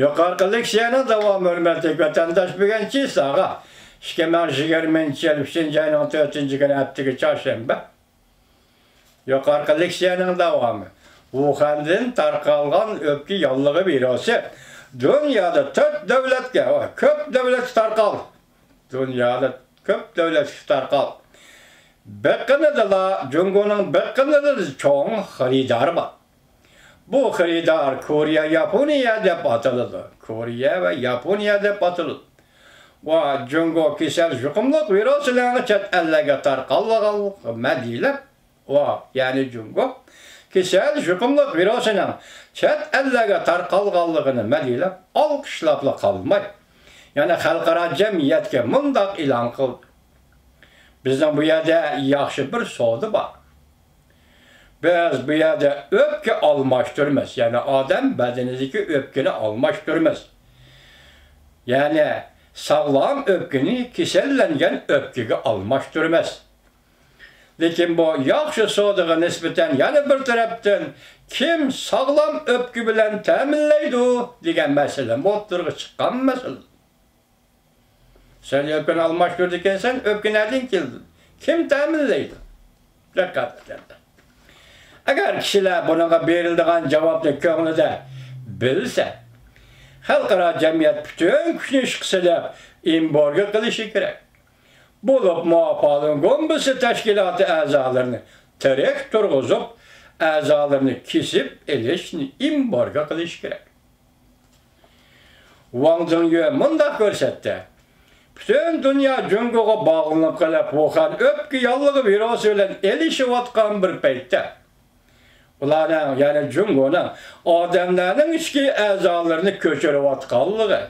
Yukarı leksiyana devam hürmetlik vatandaş birinci sağa. İşkemen 20. yıl 5. ayının 4. günü heptiki çarşamba. Yukarı leksiyanın devamı. Wuhan'dan tarqalgan öpki yallığı bürosu. Dünyada 4 devletke, köp devlet tarqal. Dünyada köp devlet tarqal. Beqqinida da Jungo'nun beqqinida da çoğun xaridar var. Bu xaridar Koriya, Yaponiya deb atıldı. Koriya ve Yaponiya deb atıldı. Ve Jungo kisel juqumluq viruslarını chet ellarga tarqalgan madilab. Yani Jungo kisel juqumluq virusinin chet ellarga tarqalganligini madilab alqishlab qalmay. Yani xalqaro jamiyatga mundaq e'lon qildi. Bizden bu yerde yaxşı bir soğudu var. Biz bu yerde öpke almaştırmaz. Yani adam bedenizdeki öpkeni almaştırmaz. Yani sağlam öpkeni kisellengen öpkegi almaştırmaz. Lekin bu yaxşı soğuduğuna nispeten yani bir taraftan kim sağlam öpkü bilen teminleydi degen mesele. Bu turgu çıkan mesele. Sen öpkeni almaştırdıkken sen öpkü nereden geldin? Kim teminleydi? Dikkat edin. Eğer kişiler buna verildiğin cevaplı köğünüde bilse, halkara cemiyet bütün güçünü çıksalar imborga kılışı gerek. Bulup muhafalın gombası teşkilatı azalarını terek turguzup, azalarını kesip eleşini imborga kılışı gerek. Wang Zhongyu mundaq görsetti. Bütün dünya Jungo'ga bağlanıp kalıp Wuhan öpkü yallığı virusu ile elişip atkan bir peytte. Ularning yani Jungo'nun adamlarning içki azalarını köçürüp atkanlığı,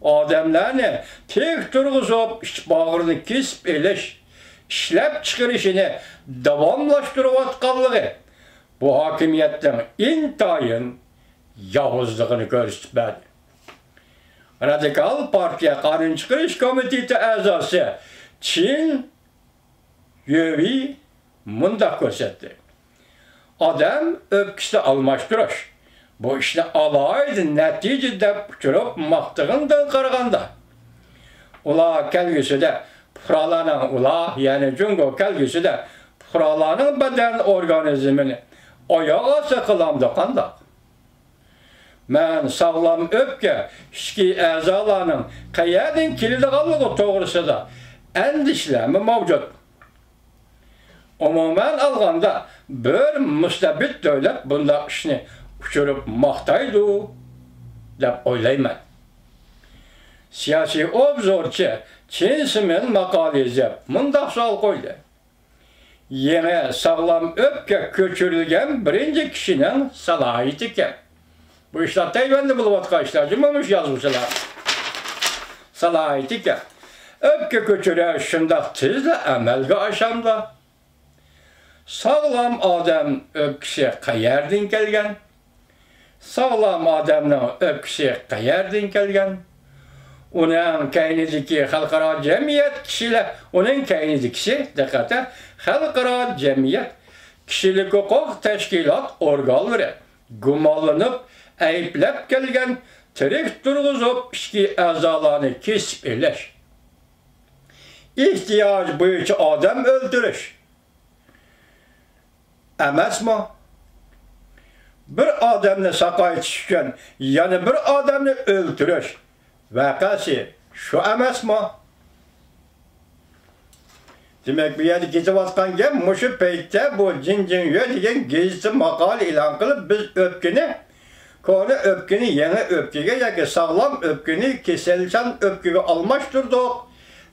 adamlarni tek turguzup iç bağırını kesip eliş, işlep çıkarışını davamlaştırıp atkanlığı, bu hakimiyetten intayın yavuzluğunu gösterdi. Radikal Partiya Kanun Çıkarış Komiteti azası Çin Yövi mundaq görsetti. Adam öpkisi almaştırış. Bu işini alaydı neticede uçurup maktığından qaraganda. Ula kelgisi de pıralanın yani Jungo kelgisi de pıralanın beden organizmini ayağa sıkılamdı qandaq. Men sağlam öpke, işki azalarının qayerden keladiganligi to'g'risida endişlemi mavjud. Umuman alganda bir mustabid davlat bunda ishni uçurup maqtaydi deb o'ylayman. Siyosiy obzorchi Chin Simen maqola yozib, mundaq savol qo'ydi. Yana sağlam öpke ko'chirilgan birinchi kishining salohiyati ekan. Bu işler Tayvan'da bulup işler, cümlemiş yazmışlar. Salayeti ki, öpke köçüre şunda tezle emelge aşamda. Sağlam adam öpkisi qayerden kelgen? Sağlam adamın öpkisi qayerden kelgen? Onun kaynidiki halkara cemiyet kişiler, onun kaynidikisi, dikkate, halkara cemiyet kişilik hukuk teşkilat organları gumallanıp ayıplap kelgen tirik turguzup işki azalarını kesip eleş. İhtiyaç boyunca adam öldürüş. Emes mi? Bir adamını sakay çıkın, yani bir adamını öldürüş. Vakası şu emes mi? Demek bir yerde gezip atkan gel, muşu peytte bu cin degen gezisi makal ilan kılıp biz öpkeni konu öpkeni yeni öpkege ya sağlam öpkeni keselsen öpkege almıştırdık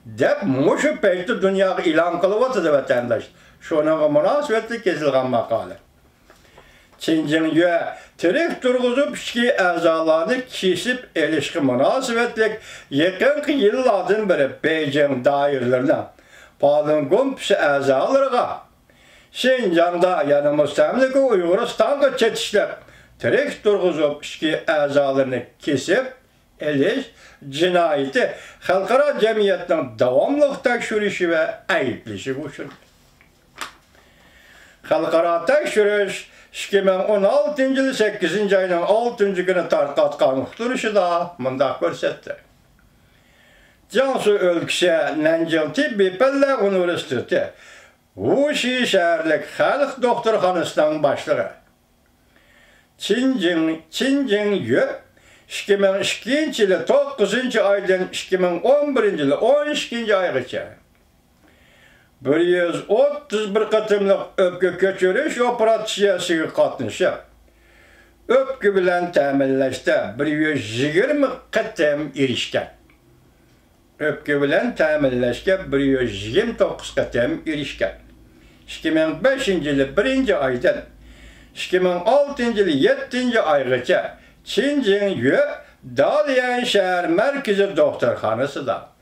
dep muşu peytte dünyaya ilan kılıvatıdı vatandaş. Şuna münasebetli kesilgan makale. Çin'cin ya tirik turguzup işki azalarını kesip ilişki münasebetlik yakın yıllardan beri Beijing dairlerine Falun Gongpisi azalarına Şinjan'da yani müstemlik Uyguristan'a çetişler tirik turguzup işki azalarını kesip eliş cinayeti halkara cemiyetinin devamlılık tekşürüşü ve ayıplişi bu. Halkara tekşürüş 2016 yılı 8. ayının 6. günü tarqatqan uqturuşu da mundaq ko'rsatdi. Jiangsu өлkəsi Nanjing Tibbi Pəlla Universiteti Wuxi şəhərlik Xalq Doktorxanasının başlığı Qin Jingyu 2002 yılı 9. aydan 2011 yılı 12. aygacha 131 qatımlıq öpkü köçürüş operatsiyasiga qatnashib, öpkü bilan ta'minlashda 120 qatim erishgan. Öpkü bilan ta'minlashga 129 qatim erishgan. 2005 yılı 1. aydan 2006 yılı 7. aygacha Qin Jingyu Dalian şəhər mərkəzi doktorxanasında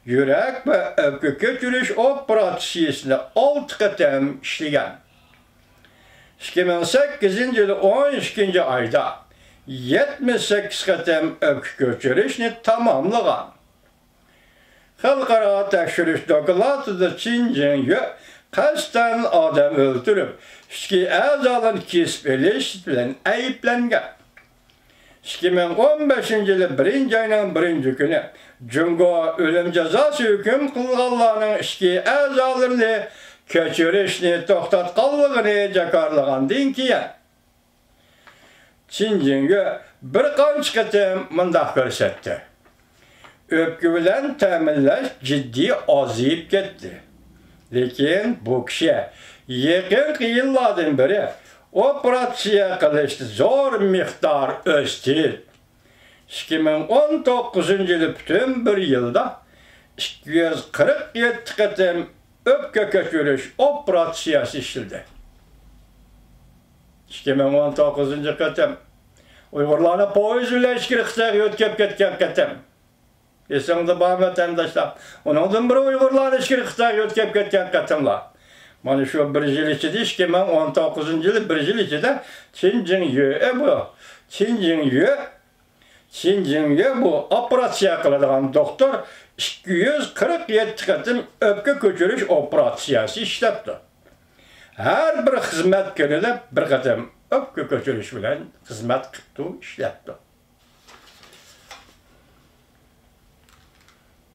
yürək və öpkü köçürüş operatsiyasını 6 qatim işləgan. 2008 yılı 12. ayda 78 qatim öpkü köçürüşünü tamamlagan. Xalqaro tekshirish dokladida Qin Jingyu qasddan odam o'ldirib, ichki a'zolarni kesib olish bilan ayblangan. 2015 yılı 1. ayının 1. günü Jungo ölüm cezası hüküm qilganlarning ichki a'zolarini ko'chirishni to'xtatganligini jakarlagandan keyin Qin Jingyu bir qancha qatim mundaq ko'rsatdi. Öpkü bilan ta'minlash jiddiy ozayib ketdi. Lekin bu kishi yaqin yillardan beri operatsiya qilishni zo'r miqdor o'sdi. 2019 yılı bütün bir yılda 247 qatim öpkü köçürüş operatsiyasi işledi. 2019 qatim Uyg'urlarni poyezd bilan Qirg'izistonga o'tkazib ketgan qatim. Esingizda bormi vatandoshlar? Uningdan biri Uyg'urlarni Qirg'izistonga o'tkazib ketgan qatimlar. Mana shu 1 yil ichida 2019 yılı 1 yil ichida Qin Jingyu bu operatsiya qiladigan doktor 247 qatim öpkü ko'chirish operatsiyasi ishlabdi. Har bir xizmat kunida bir qatim öpkü ko'chirish bilan xizmat qilib ishlabdi.